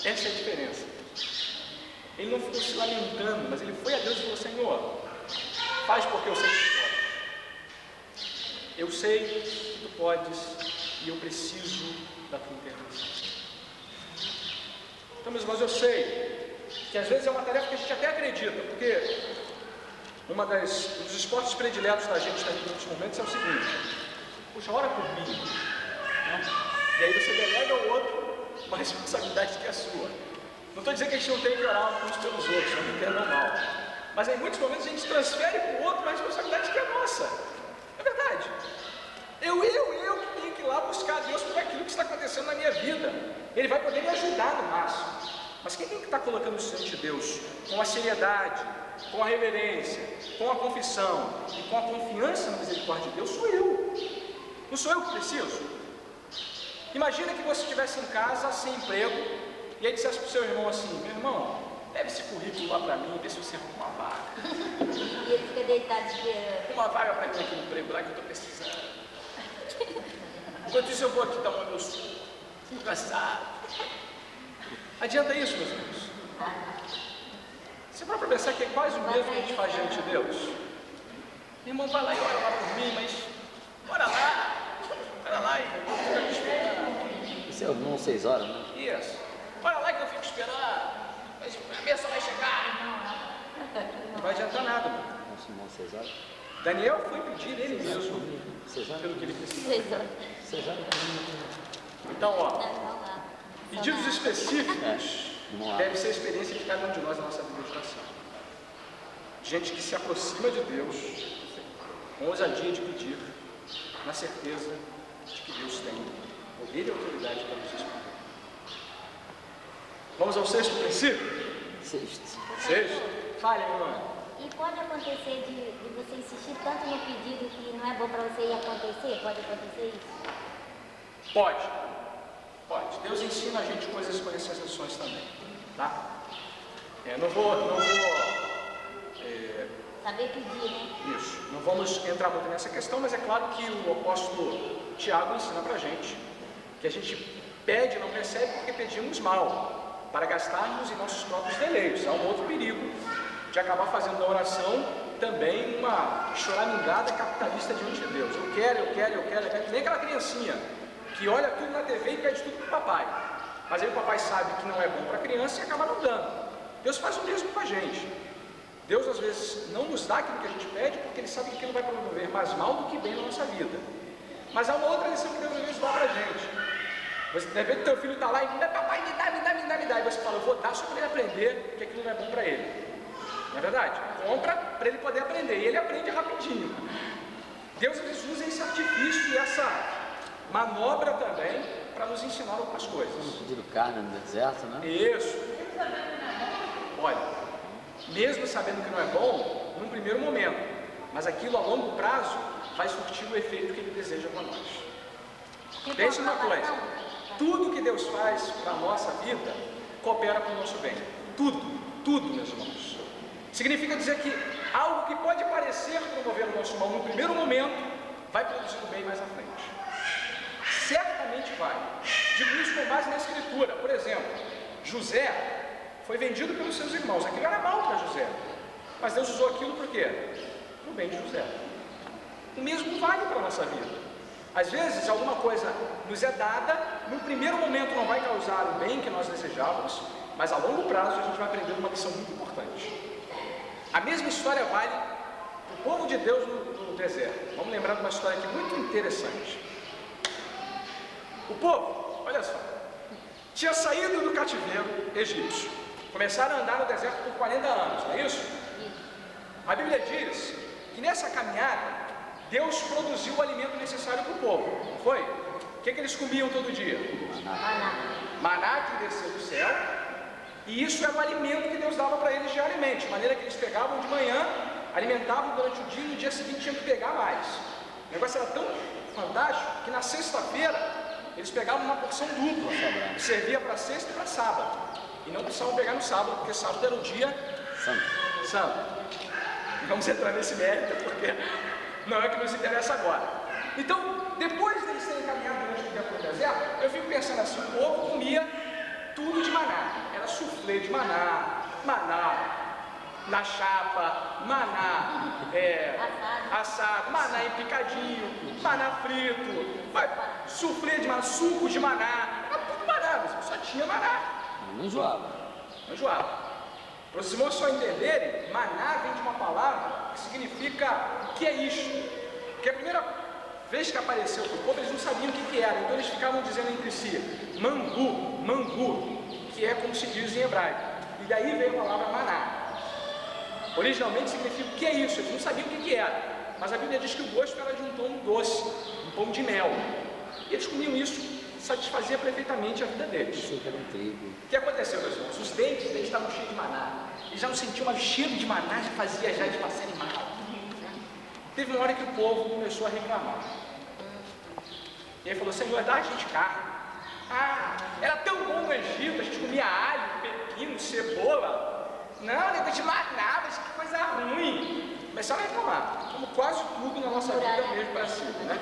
Essa é a diferença. Ele não ficou se lamentando, mas ele foi a Deus e falou: Senhor, faz porque eu sei que tu podes. Eu sei que tu podes e eu preciso da tua intervenção. Então, meus irmãos, eu sei que às vezes é uma tarefa que a gente até acredita, porque um dos esportes prediletos da gente também nos momentos é o seguinte: puxa, ora por mim, né? E aí você delega ao outro uma responsabilidade que é sua. Não estou dizendo que a gente não tem que orar uns pelos outros, não me entendam mal, mas em muitos momentos a gente transfere para o outro uma responsabilidade que é nossa. É verdade. Eu que tenho que ir lá buscar a Deus por aquilo que está acontecendo na minha vida. Ele vai poder me ajudar no máximo, mas quem tem que estar colocando isso diante de Deus com a seriedade, com a reverência, com a confissão e com a confiança na misericórdia de Deus sou eu. Não sou eu que preciso. Imagina que você estivesse em casa sem emprego e aí dissesse para o seu irmão assim: meu irmão, leve esse currículo lá para mim, vê se você arruma uma vaga. E ele fica deitado esperando. Uma vaga para mim aqui no emprego lá que eu estou precisando. Enquanto isso eu vou aqui tomar meu suco. Cansado. Adianta isso, meus irmãos? Você para pensar que é quase o mesmo que a gente faz diante de Deus. Meu irmão, vai lá e ora lá por mim, mas ora lá e fica me esperando. Isso é o irmão 6 horas, né? Isso. Ora lá que eu fico esperando. Mas a bênção vai chegar. Não vai adiantar nada, mano. Nosso irmão 6 horas. Daniel foi pedir ele mesmo 6 horas. pelo que ele precisava. 6 horas. 6 horas. Então, ó, Não, não lá. pedidos específicos Vamos lá. deve ser a experiência de cada um de nós na nossa vida de oração. Gente que se aproxima de Deus com ousadia de pedir, na certeza de que Deus tem poder e autoridade para nos responder. Vamos ao sexto princípio? Sexto. Fale, meu irmão. E pode acontecer de você insistir tanto no pedido que não é bom para você ir acontecer? Pode acontecer isso? Pode. Deus ensina a gente coisas com essas exceções também, tá? Não vou Saber pedir, né? isso. Não vamos entrar muito nessa questão, mas é claro que o apóstolo Tiago ensina pra gente que a gente pede e não recebe porque pedimos mal, para gastarmos em nossos próprios deleites. Há um outro perigo de acabar fazendo da oração também uma choramingada capitalista diante de Deus. Eu quero, nem aquela criancinha que olha tudo na TV e pede tudo para o papai, mas aí o papai sabe que não é bom para a criança e acaba não dando. Deus faz o mesmo com a gente. Deus às vezes não nos dá aquilo que a gente pede porque Ele sabe que aquilo vai promover mais mal do que bem na nossa vida. Mas há uma outra lição que Deus às vezes dá para a gente. Você deve ver que teu filho está lá e papai me dá, e você fala: eu vou dar só para ele aprender que aquilo não é bom para ele. Não é verdade? Compra para ele poder aprender, e ele aprende rapidinho. Deus às vezes usa esse artifício e essa manobra também para nos ensinar algumas coisas. Pedido carne no deserto, né? Isso. Olha, mesmo sabendo que não é bom, num primeiro momento, mas aquilo a longo prazo vai surtir o efeito que Ele deseja para nós. Pense uma coisa: tudo que Deus faz para a nossa vida coopera para o nosso bem. Tudo, meus irmãos. Significa dizer que algo que pode parecer promover o nosso mal no primeiro momento vai produzir o bem mais à frente. Certamente vai. Digo isso com base na Escritura. Por exemplo, José foi vendido pelos seus irmãos. Aquilo era mal para José, mas Deus usou aquilo por quê? Para o bem de José. O mesmo vale para a nossa vida. Às vezes alguma coisa nos é dada, no primeiro momento não vai causar o bem que nós desejávamos, mas a longo prazo a gente vai aprender uma lição muito importante. A mesma história vale para o povo de Deus no deserto. Vamos lembrar de uma história aqui muito interessante. O povo, olha só, tinha saído do cativeiro egípcio, começaram a andar no deserto por 40 anos, não é isso? A Bíblia diz que nessa caminhada Deus produziu o alimento necessário para o povo, não foi? O que eles comiam todo dia? Maná que desceu do céu, e isso era o alimento que Deus dava para eles diariamente, de maneira que eles pegavam de manhã, alimentavam durante o dia e no dia seguinte tinham que pegar mais. O negócio era tão fantástico que na sexta-feira eles pegavam uma porção dupla, que servia para sexta e para sábado, e não precisavam pegar no sábado, porque sábado era o dia santo. Vamos entrar nesse mérito, porque não é o que nos interessa agora. Então, depois deles terem caminhado durante o tempo no deserto, eu fico pensando assim: o povo comia tudo de maná. maná. Era suflê de maná, maná na chapa, maná assado, maná em picadinho, maná frito, suflê de maná, suco de maná, era tudo maná, só tinha maná. Não enjoava. Não enjoava. Para os irmãos só entenderem, maná vem de uma palavra que significa o que é isto. Porque a primeira vez que apareceu para o povo, eles não sabiam o que era, então eles ficavam dizendo entre si, mangu, mangu, que é como se diz em hebraico. E daí veio a palavra maná. Originalmente significa o que é isso, eles não sabiam o que era. Mas a Bíblia diz que o gosto era de um pão doce, um pão de mel. E eles comiam isso, satisfazia perfeitamente a vida deles. Isso que era um trigo. O que aconteceu, meus irmãos? Os dentes deles estavam cheios de maná. Eles já não sentiam o cheiro de maná que fazia já de passarem mal. Teve uma hora que o povo começou a reclamar. E aí falou, Senhor, dá a gente carne. Ah, era tão bom no Egito, a gente comia alho, pepino, cebola. Não, negócio de maná, mas que coisa ruim. Começaram a reclamar, como quase tudo na nossa vida mesmo para si, né?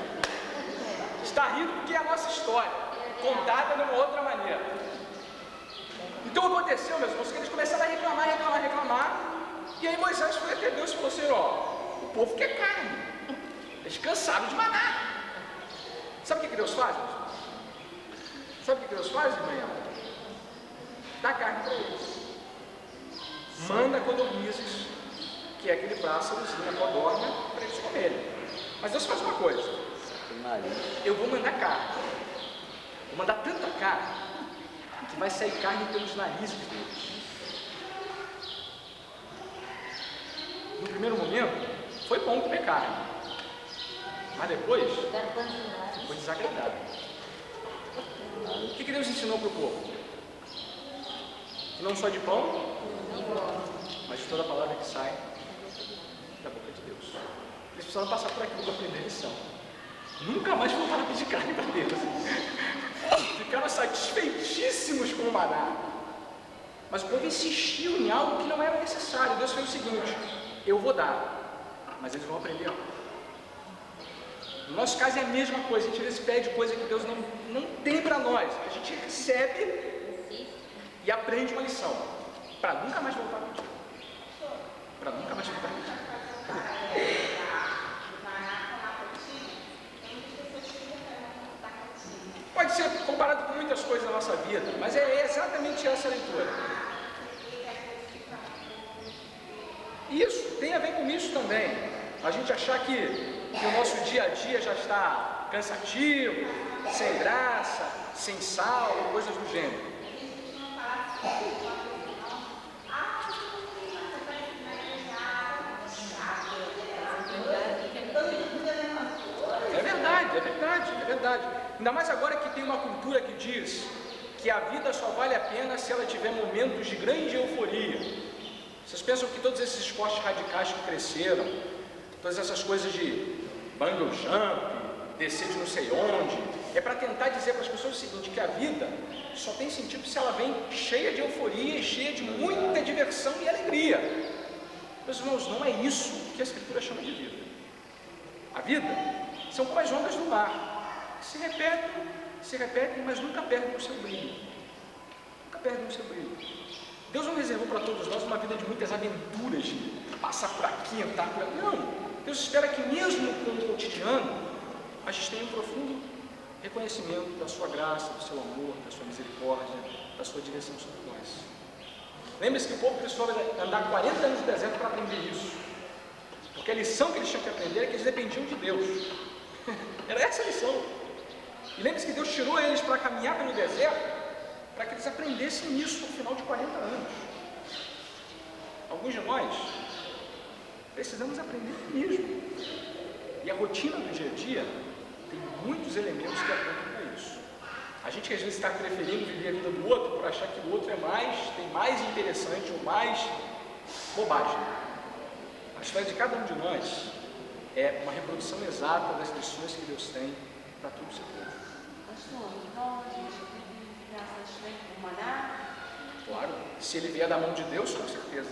Está rindo porque é a nossa história, contada de uma outra maneira. Então aconteceu, meus irmãos, que eles começaram a reclamar. E aí Moisés foi até Deus e falou assim, ó, o povo quer carne. Eles cansaram de maná. Sabe o que Deus faz, meus irmãos? Sabe o que Deus faz, irmã? Dá carne para eles. Manda codornizes, que é aquele pássarozinho, a codorna, para eles comerem. Mas Deus faz uma coisa. Eu vou mandar carne. Vou mandar tanta carne que vai sair carne pelos narizes deles. No primeiro momento, foi bom comer carne. Mas depois, foi desagradável. O que Deus ensinou para o povo? Que não só de pão, mas de toda a palavra que sai da boca de Deus. Eles precisaram passar por aquilo para aprender a lição. Nunca mais voltaram a pedir carne para Deus. Ficaram satisfeitíssimos com o maná. Mas o povo insistiu em algo que não era necessário. Deus fez o seguinte, eu vou dar, mas eles vão aprender algo. No nosso caso é a mesma coisa, a gente às vezes pede coisa que Deus não tem para nós. A gente recebe e aprende uma lição, para nunca mais voltar a pedir. Para nunca mais voltar a pedir. Pode ser comparado com muitas coisas da nossa vida, mas é exatamente essa a leitura. Isso tem a ver com isso também. A gente achar que o nosso dia a dia já está cansativo, sem graça, sem sal, coisas do gênero. É verdade. Ainda mais agora que tem uma cultura que diz que a vida só vale a pena se ela tiver momentos de grande euforia. Vocês pensam que todos esses esportes radicais que cresceram, todas essas coisas de bungee jump, descer de não sei onde, é para tentar dizer para as pessoas o seguinte, que a vida só tem sentido se ela vem cheia de euforia, cheia de muita diversão e alegria. Meus irmãos, não é isso que a Escritura chama de vida. A vida são como as ondas do mar, que se repetem, mas nunca perdem o seu brilho. Nunca perdem o seu brilho. Deus não reservou para todos nós uma vida de muitas aventuras, de passar por aqui, entrar por aqui. Não. Deus espera que mesmo no cotidiano, a gente tenha um profundo reconhecimento da sua graça, do seu amor, da sua misericórdia, da sua direção sobre nós. Lembre-se que o povo precisou andar 40 anos no deserto para aprender isso. Porque a lição que eles tinham que aprender é que eles dependiam de Deus. Era essa a lição. E lembre-se que Deus tirou eles para caminhar pelo deserto, para que eles aprendessem isso no final de 40 anos. Alguns de nós precisamos aprender mesmo. E a rotina do dia a dia tem muitos elementos que apontam para isso. A gente às vezes está preferindo viver a vida do outro por achar que o outro tem mais interessante ou mais bobagem. A história de cada um de nós é uma reprodução exata das lições que Deus tem para todo o seu povo. Claro, se ele vier da mão de Deus, com certeza.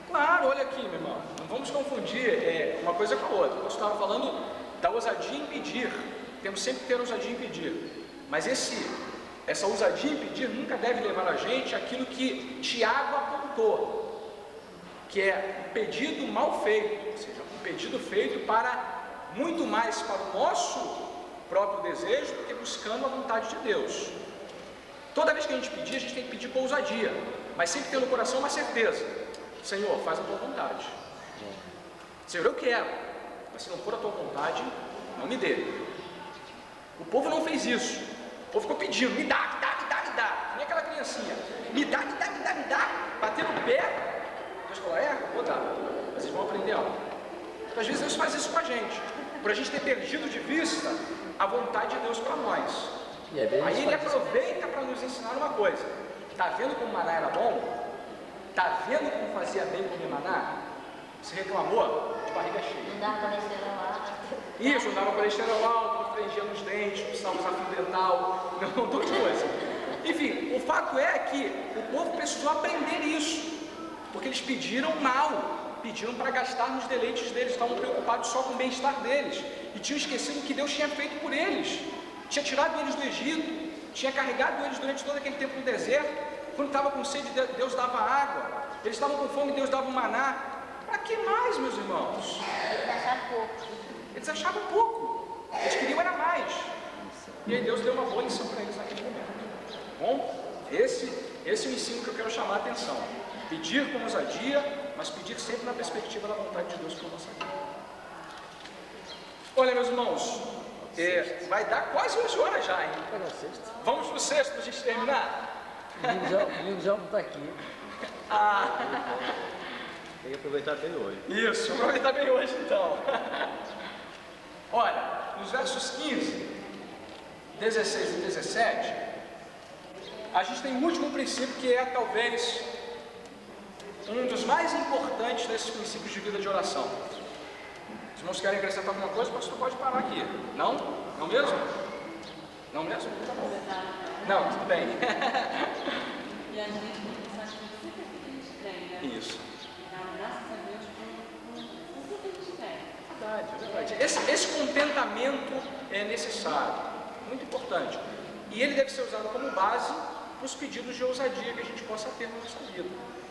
Claro, olha aqui, meu irmão, não vamos confundir uma coisa com a outra. Eu estava falando da ousadia em pedir, temos sempre que ter ousadia em pedir. Mas essa ousadia em pedir nunca deve levar a gente àquilo que Tiago apontou, que é um pedido mal feito, ou seja, um pedido feito muito mais para o nosso próprio desejo do que buscando a vontade de Deus. Toda vez que a gente pedir, a gente tem que pedir com ousadia, mas sempre ter no coração uma certeza: Senhor, faz a tua vontade. Senhor, eu quero, mas se não for a tua vontade, não me dê. O povo não fez isso. O povo ficou pedindo: me dá, me dá, me dá, me dá. Nem aquela criancinha: me dá, me dá, me dá, me dá. Bater no pé. Deus falou: vou dar. Mas vocês vão aprender algo. Então, às vezes Deus faz isso com a gente, por a gente ter perdido de vista a vontade de Deus para nós. Aí Ele aproveita para nos ensinar uma coisa: está vendo como maná era bom? Está vendo como fazia bem comer maná? Você reclamou de barriga cheia. Não dava colesterol alto. Isso, não dava colesterol alto, não prendia nos dentes, precisava usar fio dental, não, um monte de coisa. Enfim, o fato é que o povo precisou aprender isso, porque eles pediram mal, pediram para gastar nos deleites deles, estavam preocupados só com o bem-estar deles, e tinham esquecido o que Deus tinha feito por eles. Tinha tirado eles do Egito, tinha carregado eles durante todo aquele tempo no deserto. Quando estava com sede, Deus dava água. Eles estavam com fome, Deus dava o maná. Para que mais, meus irmãos? Eles achavam pouco. Eles achavam pouco. Eles queriam era mais. E aí Deus deu uma boa lição para eles naquele momento. Bom, esse é o ensino que eu quero chamar a atenção. Pedir com ousadia, mas pedir sempre na perspectiva da vontade de Deus para a nossa vida. Olha, meus irmãos, vai dar quase 11 horas já, hein? Vamos para o sexto para a gente terminar? O domingo já não está aqui. Tem que aproveitar bem hoje. Isso, aproveitar bem hoje então. Olha, nos versos 15, 16 e 17, a gente tem um último princípio que é talvez um dos mais importantes desses princípios de vida de oração. Os irmãos querem acrescentar alguma coisa, o pastor pode parar aqui. Não? Não mesmo? Não mesmo? Tá bom. Não, tudo bem. E a gente tem que pensar que sempre que a gente tem, né? Isso. Graças a Deus por tudo que a gente tem. Verdade. Esse contentamento é necessário, muito importante. E ele deve ser usado como base para os pedidos de ousadia que a gente possa ter na nossa vida.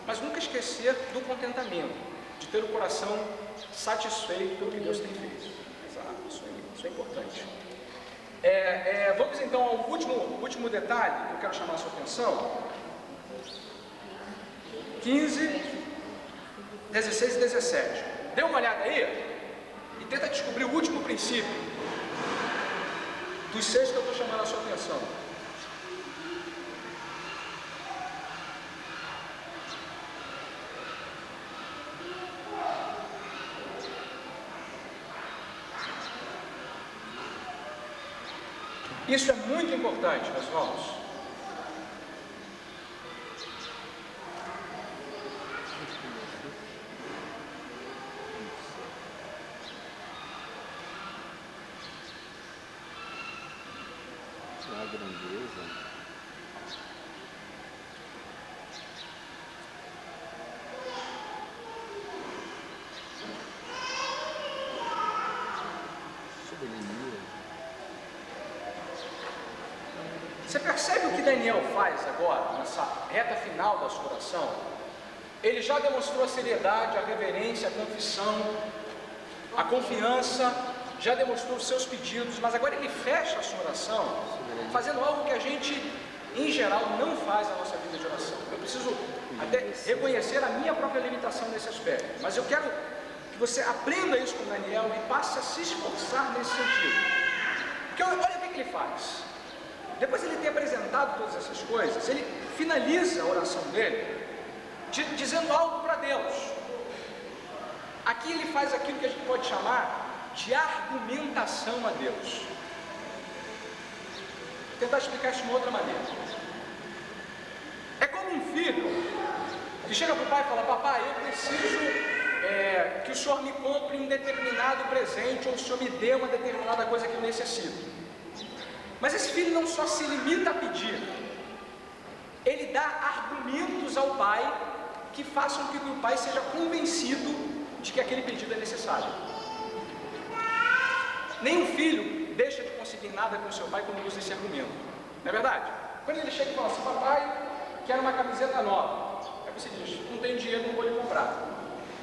Mas nunca esquecer do contentamento, de ter o coração satisfeito pelo que Deus tem feito. Exato, isso é importante. Vamos então ao último detalhe que eu quero chamar a sua atenção. 15, 16 e 17. Dê uma olhada aí e tenta descobrir o último princípio dos 6 que eu estou chamando a sua atenção. Isso é muito importante, meus irmãos. A grandeza. Soberania. Você percebe o que Daniel faz agora, nessa reta final da sua oração? Ele já demonstrou a seriedade, a reverência, a confissão, a confiança, já demonstrou os seus pedidos, mas agora ele fecha a sua oração fazendo algo que a gente, em geral, não faz na nossa vida de oração. Eu preciso até reconhecer a minha própria limitação nesse aspecto, mas eu quero que você aprenda isso com Daniel e passe a se esforçar nesse sentido. Porque olha o que ele faz. Depois de ele ter apresentado todas essas coisas, ele finaliza a oração dele dizendo algo para Deus. Aqui ele faz aquilo que a gente pode chamar de argumentação a Deus. Vou tentar explicar isso de uma outra maneira. É como um filho que chega para o pai e fala: papai, eu preciso que o senhor me compre um determinado presente, ou o senhor me dê uma determinada coisa que eu necessito. Mas esse filho não só se limita a pedir, ele dá argumentos ao pai que façam com que o pai seja convencido de que aquele pedido é necessário. Nenhum filho deixa de conseguir nada com seu pai quando usa esse argumento. Não é verdade? Quando ele chega e fala assim, papai, quero uma camiseta nova. Aí você diz, não tenho dinheiro, não vou lhe comprar.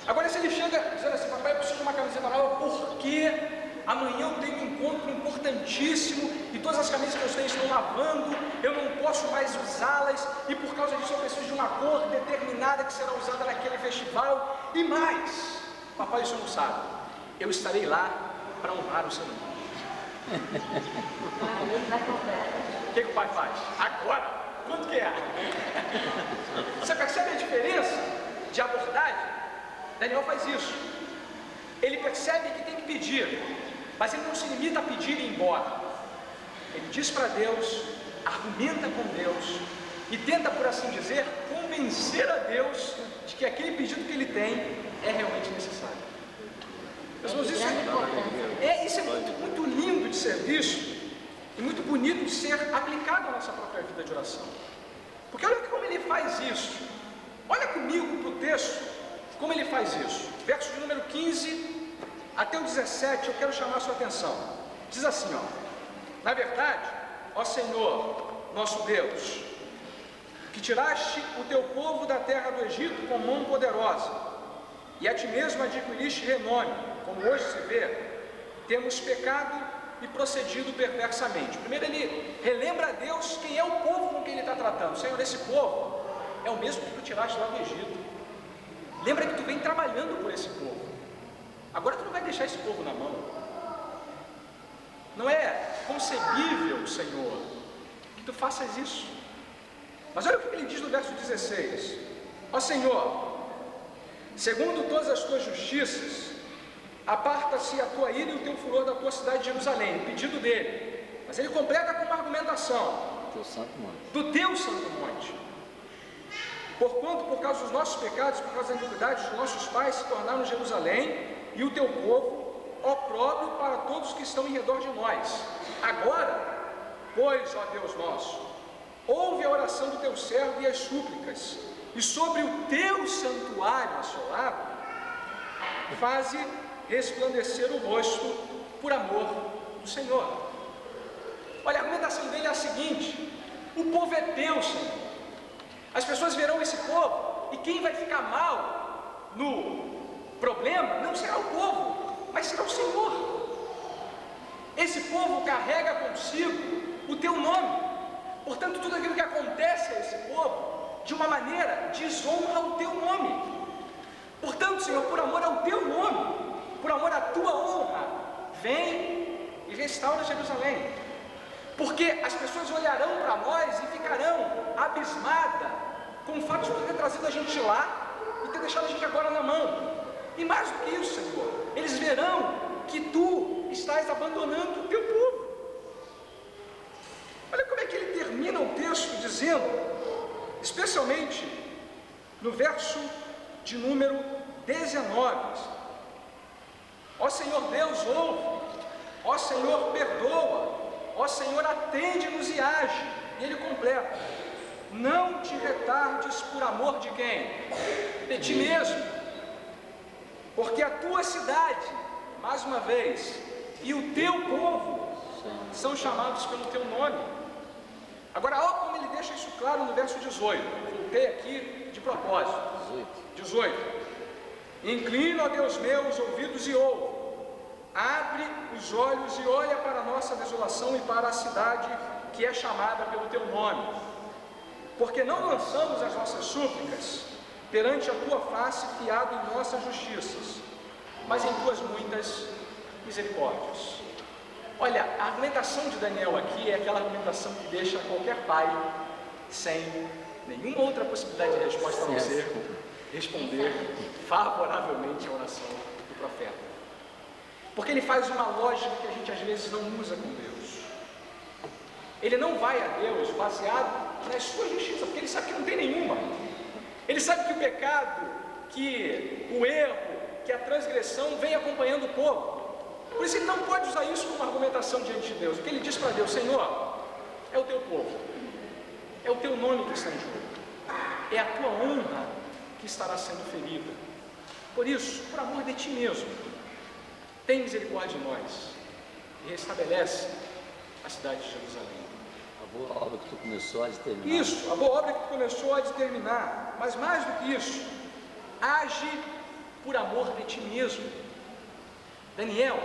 Agora se ele chega dizendo assim, papai, eu preciso de uma camiseta nova porque amanhã eu tenho um encontro importantíssimo e todas as camisas que eu tenho estão lavando, eu não posso mais usá-las e por causa disso eu preciso de uma cor determinada que será usada naquele festival e mais, papai, o senhor não sabe, eu estarei lá para honrar o seu nome. O que o pai faz? Agora, quanto que é? Você percebe a diferença de abordagem? Daniel faz isso. Ele percebe que tem que pedir, mas ele não se limita a pedir e ir embora. Ele diz para Deus, argumenta com Deus e tenta, por assim dizer, convencer a Deus de que aquele pedido que ele tem é realmente necessário. Meus irmãos, isso é muito lindo de ser visto e muito bonito de ser aplicado à nossa própria vida de oração. Porque olha como ele faz isso. Olha comigo para o texto, como ele faz isso. Verso de número 15 até o 17, eu quero chamar a sua atenção. Diz assim, ó: na verdade, ó Senhor, nosso Deus, que tiraste o teu povo da terra do Egito com mão poderosa, e a ti mesmo adquiriste renome, como hoje se vê, temos pecado e procedido perversamente. Primeiro ele relembra a Deus quem é o povo com quem ele está tratando. Senhor, esse povo é o mesmo que tu tiraste lá do Egito. Lembra que tu vem trabalhando por esse povo. Agora tu não vai deixar esse povo na mão. Não é concebível, Senhor, que tu faças isso. Mas olha o que ele diz no verso 16: ó Senhor, segundo todas as tuas justiças, aparta-se a tua ira e o teu furor da tua cidade de Jerusalém. Pedido dele. Mas ele completa com uma argumentação: do teu santo monte. Porquanto, por causa dos nossos pecados, por causa da iniquidade dos nossos pais, se tornaram Jerusalém e o teu povo opróbrio para todos que estão em redor de nós. Agora, pois, ó Deus nosso, ouve a oração do teu servo e as súplicas, e sobre o teu santuário assolado, faze resplandecer o rosto por amor do Senhor. Olha, a argumentação dele é a seguinte: o povo é teu, Senhor. As pessoas verão esse povo, e quem vai ficar mal no problema não será o povo, mas será o Senhor. Esse povo carrega consigo o teu nome. Portanto, tudo aquilo que acontece a esse povo, de uma maneira, desonra o teu nome. Portanto, Senhor, por amor ao teu nome, por amor à tua honra, vem e restaura Jerusalém. Porque as pessoas olharão para nós e ficarão abismadas com o fato de tu ter trazido a gente lá e ter deixado a gente agora na mão. E mais do que isso, Senhor, eles verão que tu estás abandonando o teu povo. Olha como é que ele termina o texto dizendo, especialmente no verso de número 19: ó Senhor Deus, ouve, ó Senhor, perdoa, ó Senhor, atende-nos e age. E ele completa: não te retardes por amor de quem? De ti mesmo. Porque a tua cidade, mais uma vez, e o teu povo são chamados pelo teu nome. Agora, olha como ele deixa isso claro no verso 18. Voltei aqui de propósito. 18. Inclina, ó Deus meu, os ouvidos e ouve. Abre os olhos e olha para a nossa desolação e para a cidade que é chamada pelo teu nome. Porque não lançamos as nossas súplicas perante a tua face, fiado em nossas justiças, mas em tuas muitas misericórdias. Olha, a argumentação de Daniel aqui é aquela argumentação que deixa qualquer pai sem nenhuma outra possibilidade de resposta a não ser responder favoravelmente à oração do profeta. Porque ele faz uma lógica que a gente às vezes não usa com Deus. Ele não vai a Deus baseado nas suas justiças, porque ele sabe que não tem nenhuma. Ele sabe que o pecado, que o erro, que a transgressão vem acompanhando o povo. Por isso ele não pode usar isso como argumentação diante de Deus. O que ele diz para Deus: Senhor, é o teu povo, é o teu nome que está em jogo, é a tua honra que estará sendo ferida. Por isso, por amor de ti mesmo, tem misericórdia de nós e restabelece a cidade de Jerusalém. A boa obra que tu começou a terminar. Isso, a boa obra que tu começou a terminar. Mas mais do que isso, age por amor de ti mesmo. Daniel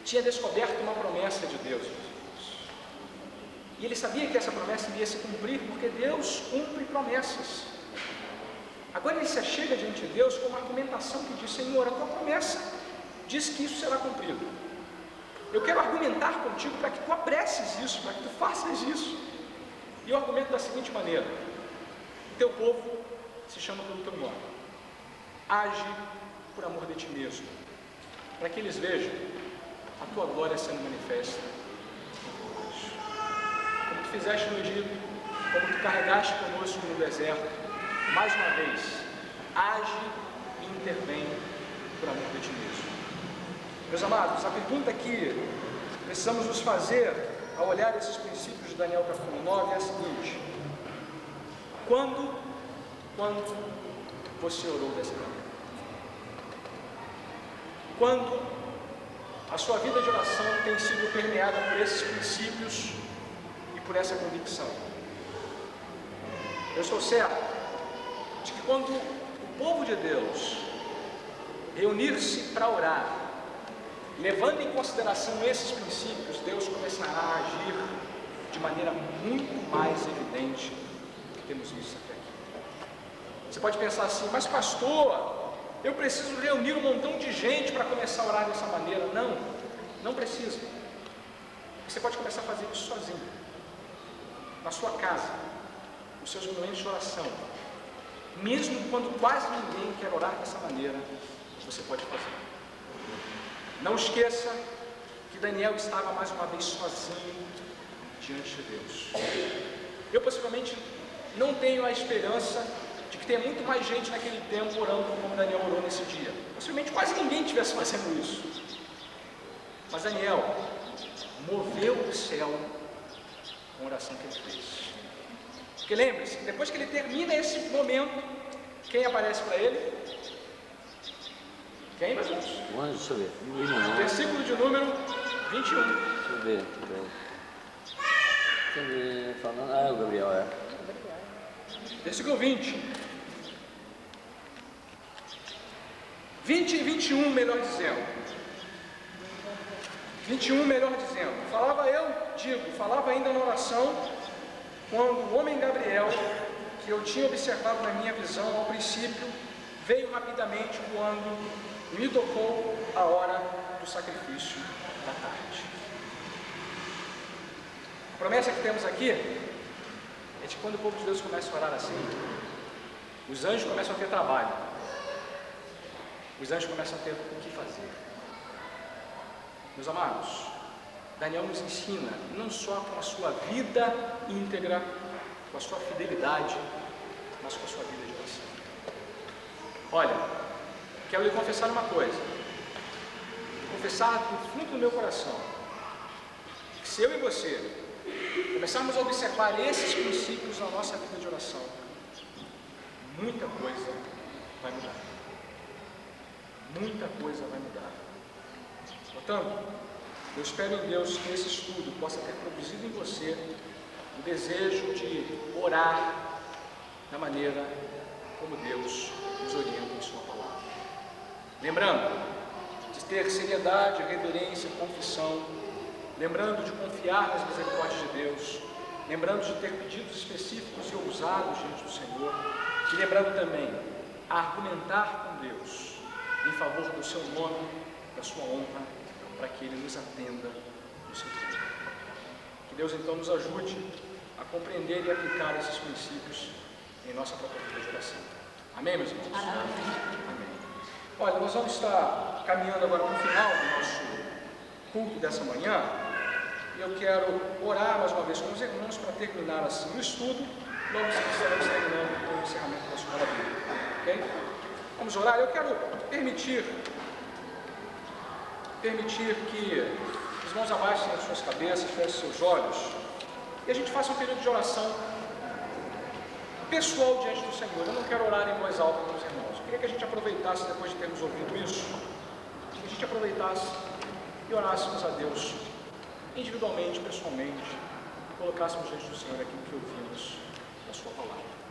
tinha descoberto uma promessa de Deus. E ele sabia que essa promessa iria se cumprir, porque Deus cumpre promessas. Agora ele se achega diante de Deus com uma argumentação que diz: Senhor, a tua promessa diz que isso será cumprido. Eu quero argumentar contigo para que tu apresses isso, para que tu faças isso. E eu argumento da seguinte maneira: o teu povo se chama pelo teu nome. Age por amor de ti mesmo, para que eles vejam a tua glória sendo manifesta. Como tu fizeste no Egito, como tu carregaste conosco no deserto, mais uma vez, age e intervém por amor de ti mesmo. Meus amados, a pergunta que precisamos nos fazer ao olhar esses princípios de Daniel capítulo 9 é a seguinte: quando você orou dessa maneira? Quando a sua vida de oração tem sido permeada por esses princípios e por essa convicção? Eu estou certo de que quando o povo de Deus reunir-se para orar, levando em consideração esses princípios, Deus começará a agir de maneira muito mais evidente do que temos visto até aqui. Você pode pensar assim: mas pastor, eu preciso reunir um montão de gente para começar a orar dessa maneira. Não precisa. Você pode começar a fazer isso sozinho, na sua casa, nos seus momentos de oração. Mesmo quando quase ninguém quer orar dessa maneira, você pode fazer. Não esqueça que Daniel estava mais uma vez sozinho diante de Deus. Eu possivelmente não tenho a esperança de que tenha muito mais gente naquele tempo orando como Daniel orou nesse dia. Possivelmente quase ninguém estivesse fazendo isso. Mas Daniel moveu o céu com a oração que ele fez. Porque lembre-se, depois que ele termina esse momento, quem aparece para ele? Quem, meus irmãos? O anjo, deixa eu ver. Versículo de número 21. Deixa eu ver. Falando. Ah, é o Gabriel, é. Versículo 20. 20 e 21, melhor dizendo. 21, melhor dizendo. Falava ainda na oração, quando o homem Gabriel, que eu tinha observado na minha visão ao princípio, veio rapidamente voando e me tocou a hora do sacrifício da tarde. A promessa que temos aqui é de que quando o povo de Deus começa a orar assim, os anjos começam a ter trabalho, os anjos começam a ter o que fazer. Meus amados, Daniel nos ensina não só com a sua vida íntegra, com a sua fidelidade, mas com a sua vida de oração. Olha, quero lhe confessar uma coisa, confessar do fundo do meu coração, que se eu e você começarmos a observar esses princípios na nossa vida de oração, muita coisa vai mudar. Muita coisa vai mudar. Portanto, eu espero em Deus que esse estudo possa ter produzido em você o desejo de orar da maneira como Deus nos orienta em sua palavra. Lembrando de ter seriedade, reverência, confissão, lembrando de confiar nas misericórdias de Deus, lembrando de ter pedidos específicos e ousados diante do Senhor, e lembrando também a argumentar com Deus em favor do seu nome, da sua honra, para que Ele nos atenda no seu tempo. Que Deus então nos ajude a compreender e aplicar esses princípios em nossa própria vida de oração. Amém, meus irmãos? Amém. Olha, nós vamos estar caminhando agora para o final do nosso culto dessa manhã, e eu quero orar mais uma vez com os irmãos para terminar assim o estudo. Logo estaremos terminando com o encerramento da escola bíblica. Ok? Vamos orar. Eu quero permitir que os irmãos abaixem as suas cabeças, fechem seus olhos, e a gente faça um período de oração pessoal diante do Senhor. Eu não quero orar em voz alta com os irmãos. Eu queria que a gente aproveitasse, depois de termos ouvido isso, que a gente aproveitasse e orássemos a Deus individualmente, pessoalmente, colocássemos diante do Senhor aquilo que ouvimos da sua palavra.